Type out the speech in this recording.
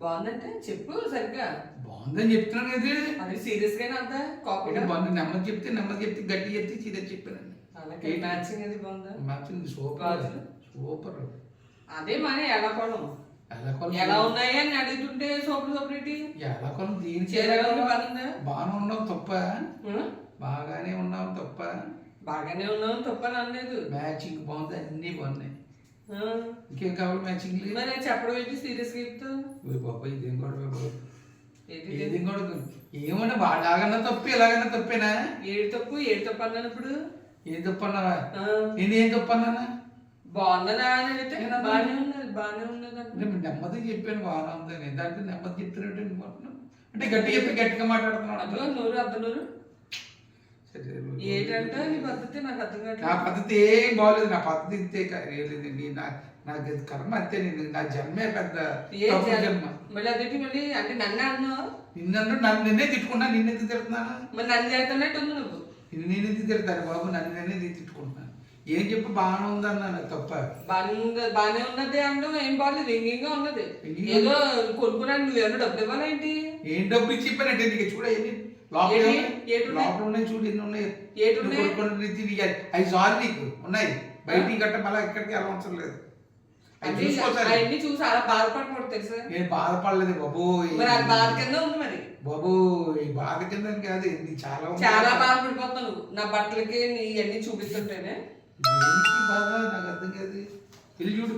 బాగుందంటే చెప్పు సరిగ్గా. బాగుందని చెప్తున్నాను కదా. అది సీరియస్ గానే అంత కాపీ బాగుంది. నెమ్మది చెప్తే గట్టి చెప్తే సీరియస్ చెప్పానండి. అలాగే మ్యాచింగ్ అది బాగుందా? Matching super super. అదే మరి ఎలా కొనం ఎలా ఉన్నాయి అని అడుగుతుంటే సూపర్ ఏంటి ఎలా కొనం దీని బాగుందా? బాగానే ఉన్నావు తప్ప, బాగానే ఉన్నావు తప్ప, బాగానే ఉన్నావు తప్ప అనలేదు. మ్యాచింగ్ బాగుంది, అన్ని బాగున్నాయి. ఇంకేం కావాలి మ్యాచింగ్? మరి చెప్పడం ఏంటి సీరియస్ గా చెప్తావు? బాబా ఇదేం కూడా ఏదేం కూడా ఏమన్నా బాగాలన్నా తప్పు ఇలాగన్నా తప్పేనా? ఏడు తప్పు అన్నాను. ఇప్పుడు ఏం తప్పు అన్నావా? నేనేం తప్పు అన్నానా? బాగుందా అని అడిగితే బాగానే ఉన్నది నేను నెమ్మది చెప్పాను బాగానే ఉందని. దాంట్లో నెమ్మది చెప్తున్నట్టు అనుకుంటున్నాను. అంటే గట్టి చెప్తే గట్టిగా మాట్లాడుతున్నాను. అందులో నోరు అద్దనూరు ఏంటంటే నీ పద్ధతి నాకు అర్థం కాదు. నా పద్ధతి ఏం బాగోలేదు. నా పద్ధతి ఇంతే లేదండి. నాకు కర్మ అంతే. నా జన్మే పెద్ద జన్మ. మళ్ళీ అదేంటి మళ్ళీ అంటే నన్ను అన్నావు. నన్ను నిన్నే తిట్టుకున్నా. నిన్నెందుకు తిడుతున్నాను? మరి నన్ను తిడుతున్నట్టు ఉంది నువ్వు. నేనెందుకు తిడతాను బాబు? నన్ను తిట్టుకుంటున్నాను. ఏం చెప్పు బాగానే ఉందన్నాను తప్ప. బాగానే ఉన్నది అంటే ఏం బాగాలేదు. వ్యంగ్యంగా ఉన్నది. ఏదో కొనుక్కున్నాను. నువ్వేమన్నా డబ్బులు ఇవ్వాలా ఏంటి? ఏం డబ్బులు ఇచ్చి చెప్పానంటే నీకు చూడ లోపల ఉన్నాయి చూడు ఎన్ని ఉన్నాయి. అవి చాలు నీకు ఉన్నాయి. బయటికి గట్ట మళ్ళీ ఎక్కడికి వెళ్ళవసరం లేదు. అవన్నీ చూసి అలా బాధపడకూడదు తెలుసా? నేను బాధపడలేదు బాబు. బాధ కింద ఉంది మరి బాబు. ఈ బాధ కింద కాదు, ఇది చాలా బాధపడిపోతావు నువ్వు. నా బట్టలకి నీ అన్ని చూపిస్తుంటేనే బాధ నాకు అర్థం కాదు. వెళ్ళి చూడు.